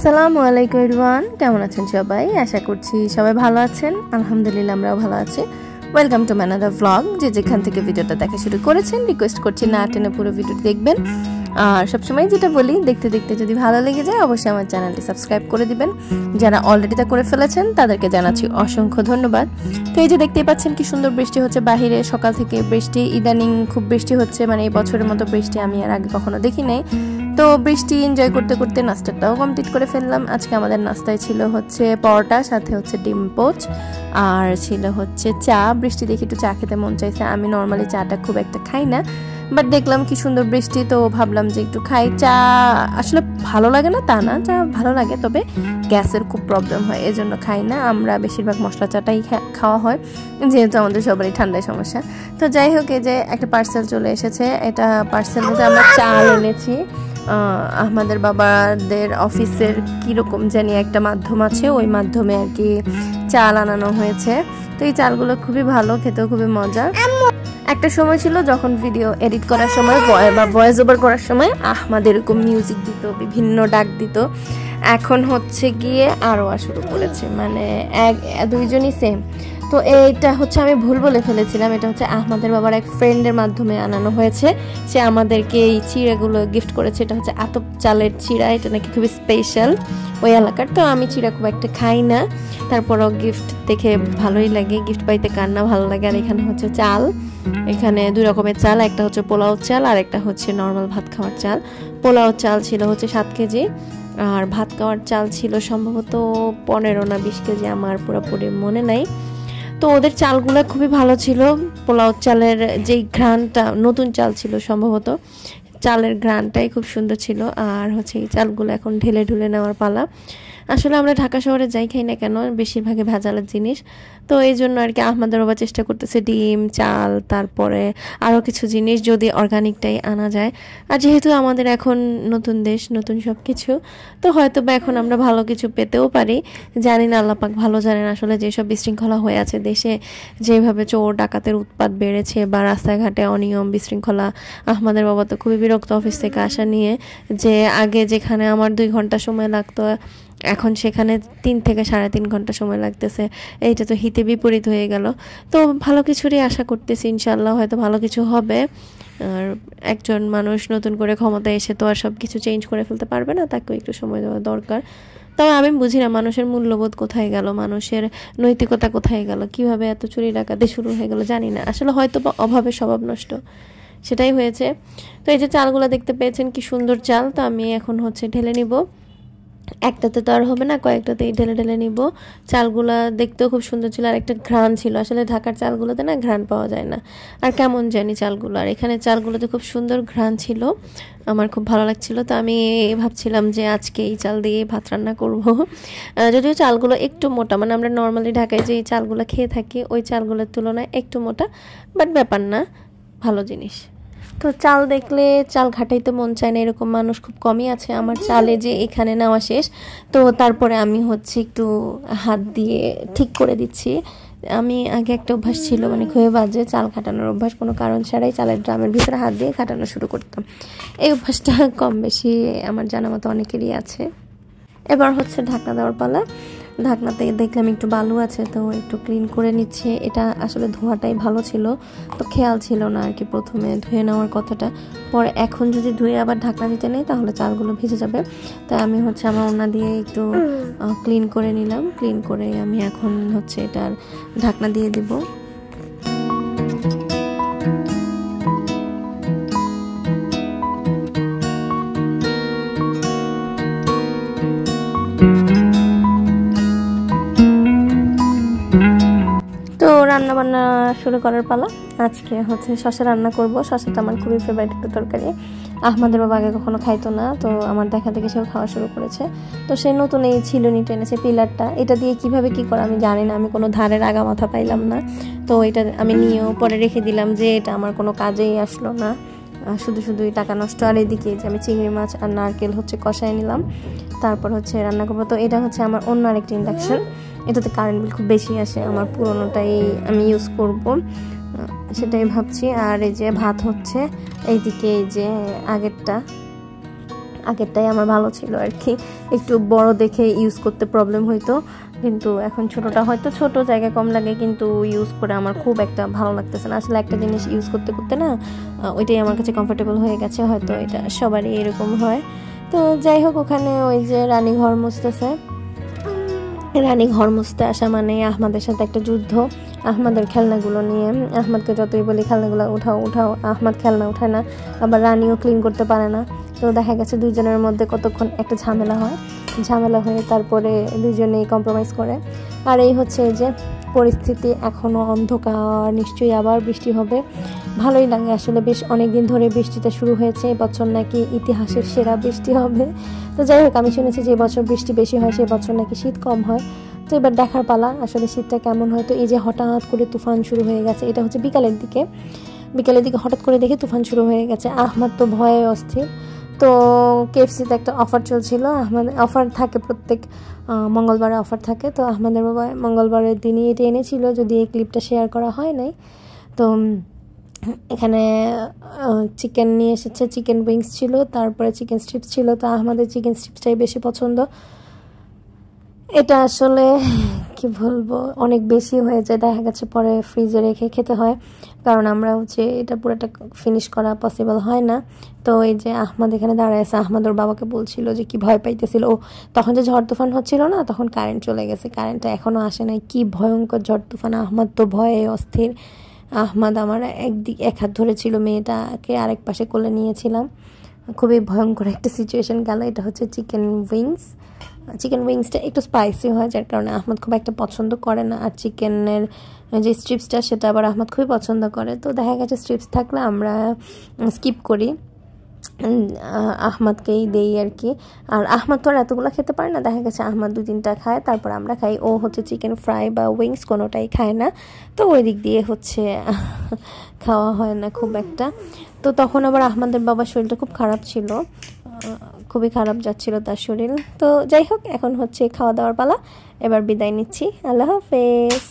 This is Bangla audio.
আসসালামু আলাইকুম এভরিওয়ান, কেমন আছেন সবাই? আশা করছি সবাই ভালো আছেন। আলহামদুলিল্লাহ আমরাও ভালো আছি। ওয়েলকাম টু ম্যানাদার ভ্লগ। যে যেখান থেকে ভিডিওটা দেখা শুরু করেছেন রিকোয়েস্ট করছি না টেনে পুরো ভিডিওটি দেখবেন। আর সবসময় যেটা বলি, দেখতে দেখতে যদি ভালো লেগে যায় অবশ্যই আমার চ্যানেলটি সাবস্ক্রাইব করে দিবেন। যারা অলরেডি তা করে ফেলেছেন তাদেরকে জানাচ্ছি অসংখ্য ধন্যবাদ। তো এই যে দেখতেই পাচ্ছেন কি সুন্দর বৃষ্টি হচ্ছে বাহিরে, সকাল থেকে বৃষ্টি, ইদানিং খুব বৃষ্টি হচ্ছে, মানে এই বছরের মতো বৃষ্টি আমি আর আগে কখনো দেখি নাই। তো বৃষ্টি এনজয় করতে করতে নাস্তাটাও কমপ্লিট করে ফেললাম। আজকে আমাদের নাস্তায় ছিল হচ্ছে পরোটা, সাথে হচ্ছে ডিম পোচ, আর ছিল হচ্ছে চা। বৃষ্টি দেখে একটু চা খেতে মন চাইছে। আমি নর্মালি চাটা খুব একটা খাই না, বাট দেখলাম কি সুন্দর বৃষ্টি, তো ভাবলাম যে একটু খাই। চা আসলে ভালো লাগে না তা না, চা ভালো লাগে, তবে গ্যাসের খুব প্রবলেম হয়, এজন্য খাই না। আমরা বেশিরভাগ মশলা চাটাই খাওয়া হয়, যেহেতু আমাদের সবারই ঠান্ডায় সমস্যা। তো যাই হোক, এই যে একটা পার্সেল চলে এসেছে। এটা পার্সেল মধ্যে আমরা চাল এনেছি। আমাদের বাবাদের অফিসের কীরকম জানি একটা মাধ্যম আছে, ওই মাধ্যমে আর কি চাল আনানো হয়েছে। তো এই চালগুলো খুবই ভালো, খেতেও খুবই মজা। একটা সময় ছিল যখন ভিডিও এডিট করার সময় বা ভয়েস ওভার করার সময় আমাদের এরকম মিউজিক দিত, বিভিন্ন ডাক দিত। এখন হচ্ছে গিয়ে আরও শুরু করেছে, মানে দুইজনই সেম। তো এইটা হচ্ছে আমি ভুল বলে ফেলেছিলাম, এটা হচ্ছে আমাদের বাবার এক ফ্রেন্ডের মাধ্যমে আনানো হয়েছে। সে আমাদেরকে এই চিড়াগুলো গিফট করেছে। এটা হচ্ছে আতপ চালের চিড়া, এটা নাকি খুবই স্পেশাল ওই এলাকার। তো আমি চিড়া খুব একটা খাই না, তারপরও গিফট দেখে ভালোই লাগে, গিফট পাইতে কার না ভালো লাগে। আর এখানে হচ্ছে চাল, এখানে দুই রকমের চাল, একটা হচ্ছে পোলাও চাল আর একটা হচ্ছে নর্মাল ভাত খাওয়ার চাল। পোলাও চাল ছিল হচ্ছে 7 কেজি, আর ভাত খাওয়ার চাল ছিল সম্ভবত 15 না 20 কেজি, আমার পুরোপুরি মনে নাই। তো ওদের চালগুলো খুবই ভালো ছিল। পোলাও চালের যেই ঘ্রাণটা, নতুন চাল ছিল সম্ভবত, চালের ঘ্রাণটাই খুব সুন্দর ছিল। আর হচ্ছে এই চালগুলো এখন ঢেলে ঢুলে নেওয়ার পালা। আসলে আমরা ঢাকা শহরে যাই খাই না কেন, বেশিরভাগই ভেজালের জিনিস। তো এই জন্য আর কি আমাদের বাবা চেষ্টা করতেছে ডিম, চাল, তারপরে আরও কিছু জিনিস যদি অর্গানিকটাই আনা যায়। আর যেহেতু আমাদের এখন নতুন দেশ, নতুন সব কিছু, তো হয়তো বা এখন আমরা ভালো কিছু পেতেও পারি। জানি না, আল্লাহ পাক ভালো জানেন। আসলে যেসব বিশৃঙ্খলা হয়ে আছে দেশে, যেভাবে চোর ডাকাতের উৎপাত বেড়েছে বা রাস্তাঘাটে অনিয়ম বিশৃঙ্খলা, আমাদের বাবা তো খুবই বিরক্ত অফিস থেকে আসা নিয়ে, যে আগে যেখানে আমার 2 ঘন্টা সময় লাগতো এখন সেখানে 3 থেকে 3.5 ঘন্টা সময় লাগতেছে। এইটা তো হিতে বিপরীত হয়ে গেল। তো ভালো কিছুরই আশা করতেছি, ইনশাল্লাহ হয়তো ভালো কিছু হবে। আর একজন মানুষ নতুন করে ক্ষমতায় এসে তো আর সব কিছু চেঞ্জ করে ফেলতে পারবে না, তাকেও একটু সময় দেওয়া দরকার। তবে আমি বুঝি না মানুষের মূল্যবোধ কোথায় গেল, মানুষের নৈতিকতা কোথায় গেল, কিভাবে এত চুরি ডাকাতি শুরু হয়ে গেল জানি না। আসলে হয়তো বা অভাবে স্বভাব নষ্ট, সেটাই হয়েছে। তো এই যে চালগুলো দেখতে পেয়েছেন কি সুন্দর চাল, তো আমি এখন হচ্ছে ঢেলে নিব। একটাতে তো আর হবে না, কয়েকটাতেই ঢেলে ঢেলে নিব। চালগুলা দেখতেও খুব সুন্দর ছিল, আর একটা ঘ্রাণ ছিল। আসলে ঢাকার চালগুলোতে না ঘ্রাণ পাওয়া যায় না, আর কেমন জানি চালগুলো। আর এখানে চালগুলোতে খুব সুন্দর ঘ্রাণ ছিল, আমার খুব ভালো লাগছিল। তো আমি ভাবছিলাম যে আজকে এই চাল দিয়ে ভাত রান্না করব। যদিও চালগুলো একটু মোটা, মানে আমরা নর্মালি ঢাকায় যে চালগুলো খেয়ে থাকি ওই চালগুলোর তুলনায় একটু মোটা, বাট ব্যাপার না, ভালো জিনিস। তো চাল দেখলে চাল ঘাটাইতে মন চায় না, এরকম মানুষ খুব কমই আছে। আমার চালে যে এখানে নেওয়া শেষ, তো তারপরে আমি হচ্ছে একটু হাত দিয়ে ঠিক করে দিচ্ছি। আমি আগে একটা অভ্যাস ছিল, মানে খুবই বাজে চাল ঘাটানোর অভ্যাস, কোনো কারণ ছাড়াই চালের ড্রামের ভিতরে হাত দিয়ে ঘাটানো শুরু করতাম। এই অভ্যাসটা কম বেশি আমার জানা মতো অনেকেরই আছে। এবার হচ্ছে ঢাকনা দেওয়ার পালা। ঢাকনাতে দেখলাম একটু বালু আছে, তো একটু ক্লিন করে নিচ্ছে। এটা আসলে ধোয়াটাই ভালো ছিল, তো খেয়াল ছিল না আর কি প্রথমে ধুয়ে নেওয়ার কথাটা। পরে এখন যদি ধুয়ে আবার ঢাকনা দিতে নেই তাহলে চালগুলো ভিজে যাবে। তাই আমি হচ্ছে আমার ওড়না দিয়ে একটু ক্লিন করে নিলাম। ক্লিন করে আমি এখন হচ্ছে এটার ঢাকনা দিয়ে দিব। রান্না বান্না শুরু করার পালা। আজকে হচ্ছে শসা রান্না করব। শসাটা আমার খুবই ফেভারিট একটা তরকারি। আমাদের বাবা আগে কখনো খাইতো না, তো আমার দেখা দেখে সেও খাওয়া শুরু করেছে। তো সে নতুন এই ছিলুনি টেনেছে পিলারটা, এটা দিয়ে কিভাবে কি করে আমি জানি না, আমি কোনো ধারের আগা মাথা পাইলাম না। তো এটা আমি নিয়েও পরে রেখে দিলাম, যে এটা আমার কোনো কাজেই আসলো না, শুধু শুধুই টাকা নষ্ট। আর এদিকে যে আমি চিংড়ি মাছ আর নারকেল হচ্ছে কষায় নিলাম, তারপর হচ্ছে রান্না করবো। তো এটা হচ্ছে আমার অন্য আরেকটি ইন্ডাকশন, এটাতে কারেন্ট বিল খুব বেশি আসে, আমার পুরোনোটাই আমি ইউজ করব, সেটাই ভাবছি। আর এই যে ভাত হচ্ছে এইদিকে, এই যে আগেরটা আগেরটাই আমার ভালো ছিল আর কি, একটু বড় দেখে ইউজ করতে প্রবলেম হইতো, কিন্তু এখন ছোটটা হয়তো ছোট জায়গা কম লাগে, কিন্তু ইউজ করে আমার খুব একটা ভালো লাগতেছে না। আসলে একটা জিনিস ইউজ করতে করতে না ওইটাই আমার কাছে কমফোর্টেবল হয়ে গেছে, হয়তো এটা সবারই এরকম হয়। তো যাই হোক, ওখানে ওই যে রানী ঘর মুছতেছে, রানী ঘর মুছতে আসা মানে আহমাদের সাথে একটা যুদ্ধ। আহমাদের খেলনাগুলো নিয়ে, আহমাদকে যতই বলি খেলনাগুলো উঠাও উঠাও, আহমাদ খেলনা উঠায় না, আবার রানীও ক্লিন করতে পারে না। তো দেখা গেছে দুইজনের মধ্যে কতক্ষণ একটা ঝামেলা হয়, ঝামেলা হয়ে তারপরে দুইজনেই কম্প্রোমাইজ করে। আর এই হচ্ছে যে পরিস্থিতি, এখনও অন্ধকার, নিশ্চয়ই আবার বৃষ্টি হবে। ভালোই লাগে আসলে, বেশ অনেক দিন ধরে বৃষ্টিটা শুরু হয়েছে, এবছর নাকি ইতিহাসের সেরা বৃষ্টি হবে। তো যাই হোক, আমি শুনেছি যে এবছর বৃষ্টি বেশি হয়, সেই বছর নাকি শীত কম হয়। তো এবার দেখার পালা আসলে শীতটা কেমন হয়। তো এই যে হঠাৎ করে তুফান শুরু হয়ে গেছে, এটা হচ্ছে বিকালের দিকে হঠাৎ করে দেখে তুফান শুরু হয়ে গেছে। আহমাদ তো ভয়ে অস্থির। তো কেএফসিতে একটা অফার চলছিল, আমাদের অফার থাকে প্রত্যেক মঙ্গলবারে অফার থাকে। তো আমাদের বাবা মঙ্গলবারের দিনই এটা এনেছিল, যদি এই ক্লিপটা শেয়ার করা হয় নাই। তো এখানে চিকেন নিয়ে এসেছে, চিকেন উইংস ছিল, তারপরে চিকেন স্ট্রিপস ছিল। তো আমাদের চিকেন স্ট্রিপসটাই বেশি পছন্দ। এটা আসলে কি বলবো, অনেক বেশি হয়ে যায়, দেখা গেছে পরে ফ্রিজে রেখে খেতে হয়, কারণ আমরা হচ্ছে এটা পুরোটা ফিনিশ করা পসিবল হয় না। তো এই যে আহমাদ এখানে দাঁড়ায় আছে, আহমাদ ওর বাবাকে বলছিল যে কি ভয় পাইতেছিল। ও তখন যে ঝড় তুফান হচ্ছিল না, তখন কারেন্ট চলে গেছে, কারেন্টটা এখনও আসে নাই, কি ভয়ঙ্কর ঝড় তুফান। আহমাদ তো ভয়ে অস্থির। আহমাদ আমার এক হাত ধরেছিল, মেয়েটাকে আরেক পাশে কোলে নিয়েছিলাম। খুবই ভয়ঙ্কর একটা সিচুয়েশন গেল। এটা হচ্ছে চিকেন উইংস। চিকেন উইংসটা একটু স্পাইসি হয়, যার কারণে আহমদ খুব একটা পছন্দ করে না। আর চিকেনের যে স্ট্রিপসটা, সেটা আবার আহমদ খুবই পছন্দ করে। তো দেখা গেছে স্ট্রিপস থাকলে আমরা স্কিপ করি, আহমদকেই দেই আর কি। আর আহমদ তো আর এতগুলো খেতে পারে না, দেখা গেছে আহমদ 2-3টা খায়, তারপর আমরা খাই। ও হচ্ছে চিকেন ফ্রাই বা উইংস কোনোটাই খায় না, তো ওই দিক দিয়ে হচ্ছে খাওয়া হয় না খুব একটা। তো তখন আবার আহমদের বাবার শরীরটা খুব খারাপ ছিল, খুবই খারাপ যাচ্ছিল তার শরীর। তো যাই হোক, এখন হচ্ছে খাওয়া দাওয়ার পালা, এবার বিদায় নিচ্ছি, আল্লাহ হাফেজ।